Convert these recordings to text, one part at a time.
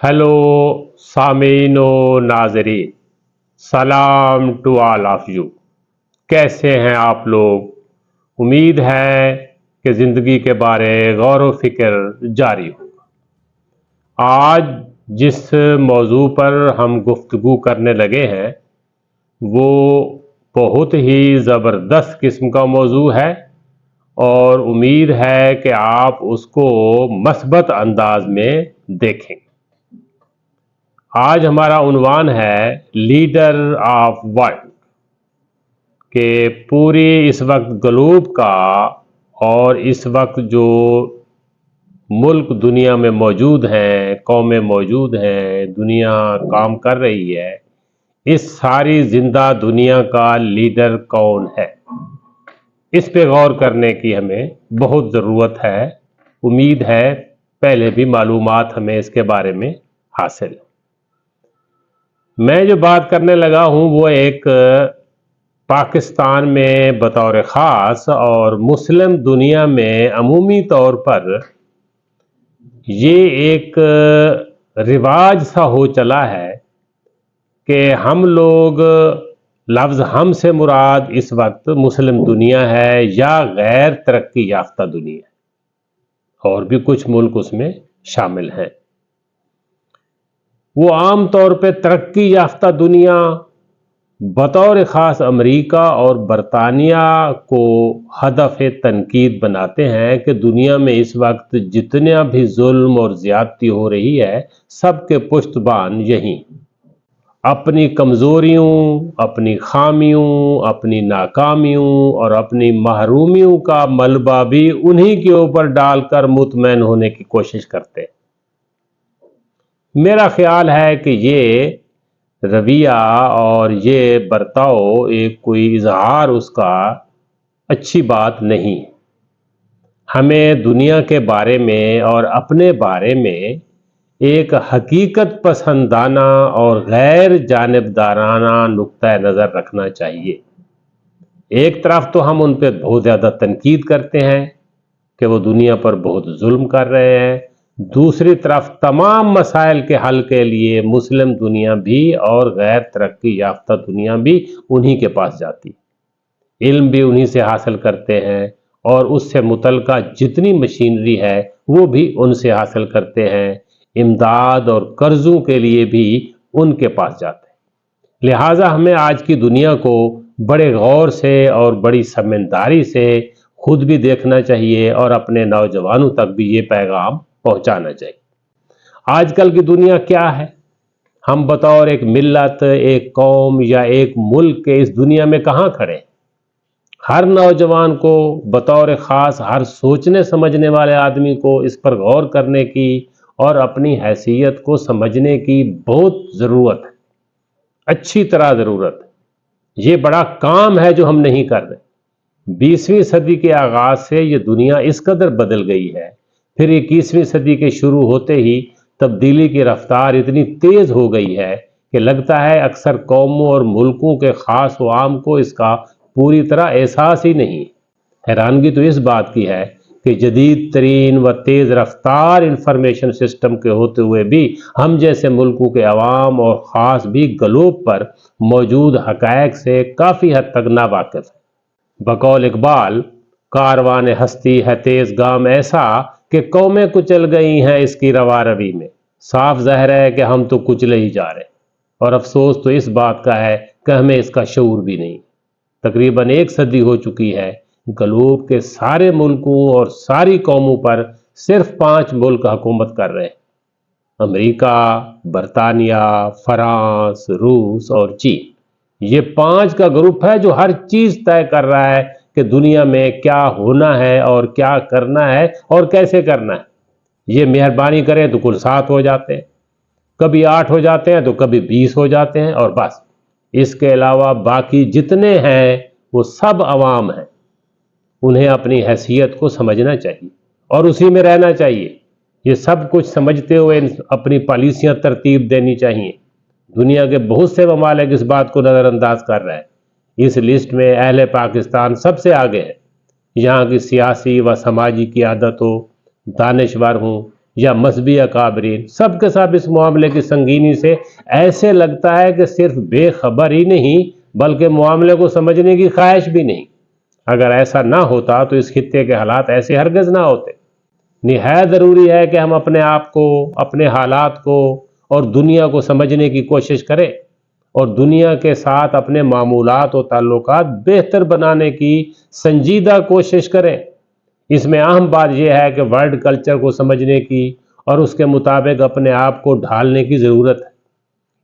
Hello सामीन व नाजरीन, सलाम टू ऑल ऑफ यू। कैसे हैं आप लोग? उम्मीद है कि ज़िंदगी के बारे गौर व फिक्र जारी होगा। आज जिस मौजू पर हम गुफ्तगू करने लगे हैं वो बहुत ही ज़बरदस्त किस्म का मौजू है और उम्मीद है कि आप उसको मस्बत अंदाज में देखेंगे। आज हमारा उन्वान है लीडर ऑफ वर्ल्ड के पूरी इस वक्त ग्लोब का और इस वक्त जो मुल्क दुनिया में मौजूद हैं, कौमें मौजूद हैं, दुनिया काम कर रही है, इस सारी जिंदा दुनिया का लीडर कौन है, इस पे गौर करने की हमें बहुत ज़रूरत है। उम्मीद है पहले भी मालूमात हमें इसके बारे में हासिल है। मैं जो बात करने लगा हूँ वो एक पाकिस्तान में बतौर ख़ास और मुस्लिम दुनिया में अमूमी तौर पर ये एक रिवाज सा हो चला है कि हम लोग लफ्ज़ हम से मुराद इस वक्त मुस्लिम दुनिया है या गैर तरक्की याफ्ता दुनिया, और भी कुछ मुल्क उसमें शामिल हैं। वो आम तौर पे तरक्की याफ्ता दुनिया बतौर ख़ास अमेरिका और बरतानिया को हदफ तनकीद बनाते हैं कि दुनिया में इस वक्त जितना भी जुल्म और ज़्यादती हो रही है सबके पुश्तबान यही, अपनी कमज़ोरियों, अपनी खामियों, अपनी नाकामियों और अपनी महरूमियों का मलबा भी उन्हीं के ऊपर डालकर मुतमैन होने की कोशिश करते हैं। मेरा ख्याल है कि ये रवैया और ये बर्ताव एक कोई इजहार उसका अच्छी बात नहीं। हमें दुनिया के बारे में और अपने बारे में एक हकीकत पसंदाना और गैर जानिबदाराना नुक्ता नज़र रखना चाहिए। एक तरफ तो हम उन पर बहुत ज़्यादा तनकीद करते हैं कि वो दुनिया पर बहुत जुल्म कर रहे हैं, दूसरी तरफ तमाम मसाइल के हल के लिए मुस्लिम दुनिया भी और गैर तरक्की याफ्ता दुनिया भी उन्हीं के पास जाती, इल्म भी उन्हीं से हासिल करते हैं और उससे मुतल्लिका जितनी मशीनरी है वो भी उनसे हासिल करते हैं, इमदाद और कर्ज़ों के लिए भी उनके पास जाते हैं। लिहाजा हमें आज की दुनिया को बड़े गौर से और बड़ी समझदारी से खुद भी देखना चाहिए और अपने नौजवानों तक भी ये पैगाम पहुंचाना चाहिए। आजकल की दुनिया क्या है, हम बतौर एक मिल्लत, एक कौम या एक मुल्क के इस दुनिया में कहाँ खड़े? हर नौजवान को बतौर ख़ास हर सोचने समझने वाले आदमी को इस पर गौर करने की और अपनी हैसियत को समझने की बहुत ज़रूरत है, अच्छी तरह ज़रूरत है। ये बड़ा काम है जो हम नहीं कर रहे। 20वीं सदी के आगाज़ से ये दुनिया इस कदर बदल गई है, फिर 21वीं सदी के शुरू होते ही तब्दीली की रफ्तार इतनी तेज़ हो गई है कि लगता है अक्सर कौमों और मुल्कों के ख़ास व आम को इसका पूरी तरह एहसास ही नहीं। हैरानगी तो इस बात की है कि जदीद तरीन व तेज़ रफ्तार इंफॉर्मेशन सिस्टम के होते हुए भी हम जैसे मुल्कों के अवाम और ख़ास भी ग्लोब पर मौजूद हक़ाइक़ से काफ़ी हद तक नावाकिफ़ है। बकौल इकबाल, कारवान हस्ती है तेज़ गाम ऐसा कि कौमें कुचल गई हैं इसकी रवा रवी में, साफ ज़ाहिर है कि हम तो कुचले ही जा रहे, और अफसोस तो इस बात का है कि हमें इसका शऊर भी नहीं। तकरीबन 1 सदी हो चुकी है, ग्लोब के सारे मुल्कों और सारी कौमों पर सिर्फ 5 मुल्क हुकूमत कर रहे हैं, अमेरिका, बरतानिया, फ्रांस, रूस और चीन। ये 5 का ग्रुप है जो हर चीज़ तय कर रहा है कि दुनिया में क्या होना है और क्या करना है और कैसे करना है। ये मेहरबानी करें तो कुल 7 हो जाते हैं, कभी 8 हो जाते हैं तो कभी 20 हो जाते हैं, और बस इसके अलावा बाकी जितने हैं वो सब अवाम हैं। उन्हें अपनी हैसियत को समझना चाहिए और उसी में रहना चाहिए। ये सब कुछ समझते हुए अपनी पॉलिसियाँ तरतीब देनी चाहिए। दुनिया के बहुत से ममालिक इस बात को नज़रअंदाज कर रहे हैं। इस लिस्ट में अहले पाकिस्तान सबसे आगे है। यहाँ की सियासी व समाजी क़ियादत हो, दानिशवर हों یا مذہبی اکابرین، سب کے سب اس معاملے کی سنگینی سے ایسے لگتا ہے کہ صرف بے خبر ہی نہیں بلکہ معاملے کو سمجھنے کی خواہش بھی نہیں۔ اگر ایسا نہ ہوتا تو اس خطے کے حالات ایسے ہرگز نہ ہوتے۔ نہایت ضروری ہے کہ ہم اپنے آپ کو، اپنے حالات کو اور دنیا کو سمجھنے کی کوشش کریں اور دنیا کے ساتھ اپنے معمولات و تعلقات بہتر بنانے کی سنجیدہ کوشش کریں۔ اس میں اہم بات یہ ہے کہ ورلڈ کلچر کو سمجھنے کی اور اس کے مطابق اپنے آپ کو ڈھالنے کی ضرورت ہے۔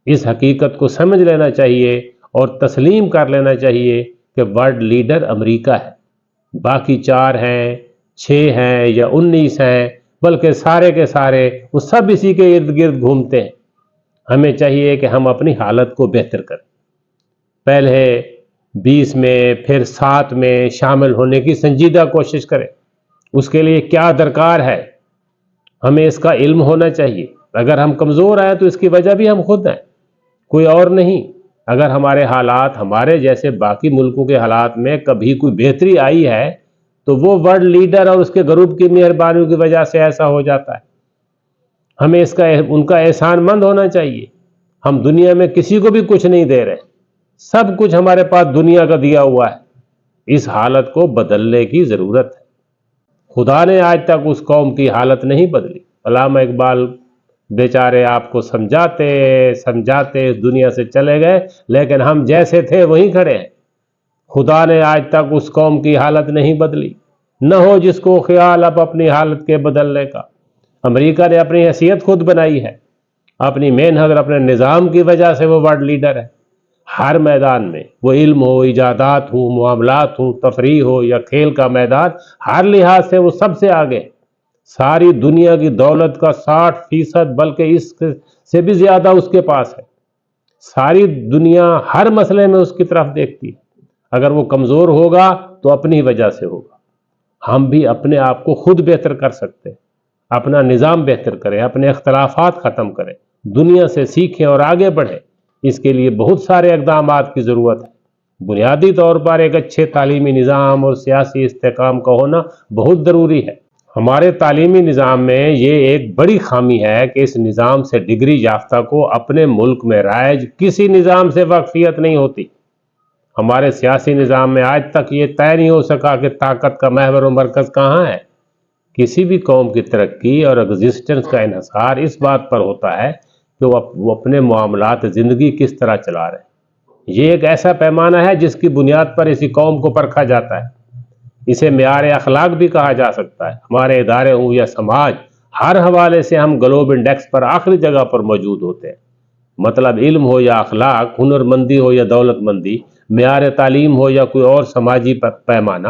اس حقیقت کو سمجھ لینا چاہیے اور تسلیم کر لینا چاہیے کہ ورلڈ لیڈر امریکہ ہے، باقی 4 ہیں، 6 ہیں یا 19 ہیں، بلکہ سارے کے سارے وہ سب اسی کے ارد گرد گھومتے ہیں۔ ہمیں چاہیے کہ ہم اپنی حالت کو بہتر کریں، پہلے 20 میں پھر 7 میں شامل ہونے کی سنجیدہ کوشش کریں۔ اس کے لیے کیا درکار ہے، ہمیں اس کا علم ہونا چاہیے۔ اگر ہم کمزور ہیں تو اس کی وجہ بھی ہم خود ہیں، کوئی اور نہیں۔ اگر ہمارے حالات ہمارے جیسے باقی ملکوں کے حالات میں کبھی کوئی بہتری آئی ہے تو وہ ورلڈ لیڈر اور اس کے گروپ کی مہربانیوں کی وجہ سے ایسا ہو جاتا ہے۔ ہمیں ان کا احسان مند ہونا چاہیے۔ ہم دنیا میں کسی کو بھی کچھ نہیں دے رہے، سب کچھ ہمارے پاس دنیا کا دیا ہوا ہے۔ اس حالت کو بدلنے کی ضرورت ہے۔ خدا نے آج تک اس قوم کی حالت نہیں بدلی۔ علامہ اقبال بیچارے آپ کو سمجھاتے اس دنیا سے چلے گئے، لیکن ہم جیسے تھے وہیں کھڑے ہیں۔ خدا نے آج تک اس قوم کی حالت نہیں بدلی۔ نہ ہو جس کو خیال اب اپنی حالت کے بدلنے کا۔ امریکہ نے اپنی حیثیت خود بنائی ہے، اپنی محنت اور اپنے نظام کی وجہ سے وہ ورلڈ لیڈر ہے۔ ہر میدان میں، وہ علم ہو، ایجادات ہوں، معاملات ہوں، تفریح ہو یا کھیل کا میدان، ہر لحاظ سے وہ سب سے آگے۔ ساری دنیا کی دولت کا 60% بلکہ اس سے بھی زیادہ اس کے پاس ہے۔ ساری دنیا ہر مسئلے میں اس کی طرف دیکھتی ہے۔ اگر وہ کمزور ہوگا تو اپنی وجہ سے ہوگا۔ ہم بھی اپنے آپ کو خود بہتر کر سکتے ہیں، اپنا نظام بہتر کریں، اپنے اختلافات ختم کریں، دنیا سے سیکھیں اور آگے بڑھیں۔ اس کے لیے بہت سارے اقدامات کی ضرورت ہے۔ بنیادی طور پر ایک اچھے تعلیمی نظام اور سیاسی استحکام کا ہونا بہت ضروری ہے۔ ہمارے تعلیمی نظام میں یہ ایک بڑی خامی ہے کہ اس نظام سے ڈگری یافتہ کو اپنے ملک میں رائج کسی نظام سے واقفیت نہیں ہوتی۔ ہمارے سیاسی نظام میں آج تک یہ طے نہیں ہو سکا کہ طاقت کا محور و مرکز کہاں ہے۔ کسی بھی قوم کی ترقی اور ایگزسٹنس کا انحصار اس بات پر ہوتا ہے کہ وہ اپنے معاملات زندگی کس طرح چلا رہے ہیں۔ یہ ایک ایسا پیمانہ ہے جس کی بنیاد پر اسی قوم کو پرکھا جاتا ہے۔ اسے معیار اخلاق بھی کہا جا سکتا ہے۔ ہمارے ادارے ہوں یا سماج، ہر حوالے سے ہم گلوب انڈیکس پر آخری جگہ پر موجود ہوتے ہیں۔ مطلب علم ہو یا اخلاق، ہنر مندی ہو یا دولت مندی، معیار تعلیم ہو یا کوئی اور سماجی پیمانہ،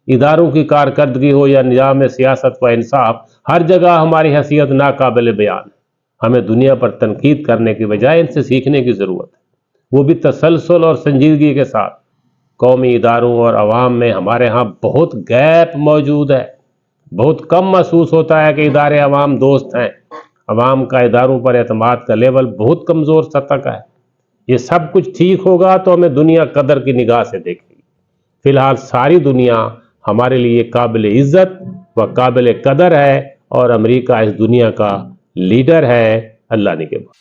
اداروں کی کارکردگی ہو یا نظام سیاست و انصاف، ہر جگہ ہماری حیثیت ناقابل بیان ہے۔ ہمیں دنیا پر تنقید کرنے کی بجائے ان سے سیکھنے کی ضرورت ہے، وہ بھی تسلسل اور سنجیدگی کے ساتھ۔ قومی اداروں اور عوام میں ہمارے ہاں بہت گیپ موجود ہے۔ بہت کم محسوس ہوتا ہے کہ ادارے عوام دوست ہیں۔ عوام کا اداروں پر اعتماد کا لیول بہت کمزور سطح کا ہے۔ یہ سب کچھ ٹھیک ہوگا تو ہمیں دنیا قدر کی نگاہ سے دیکھے گی۔ فی الحال ساری دنیا ہمارے لیے قابل عزت و قابل قدر ہے اور امریکہ اس دنیا کا لیڈر ہے۔ اللہ نے کے بعد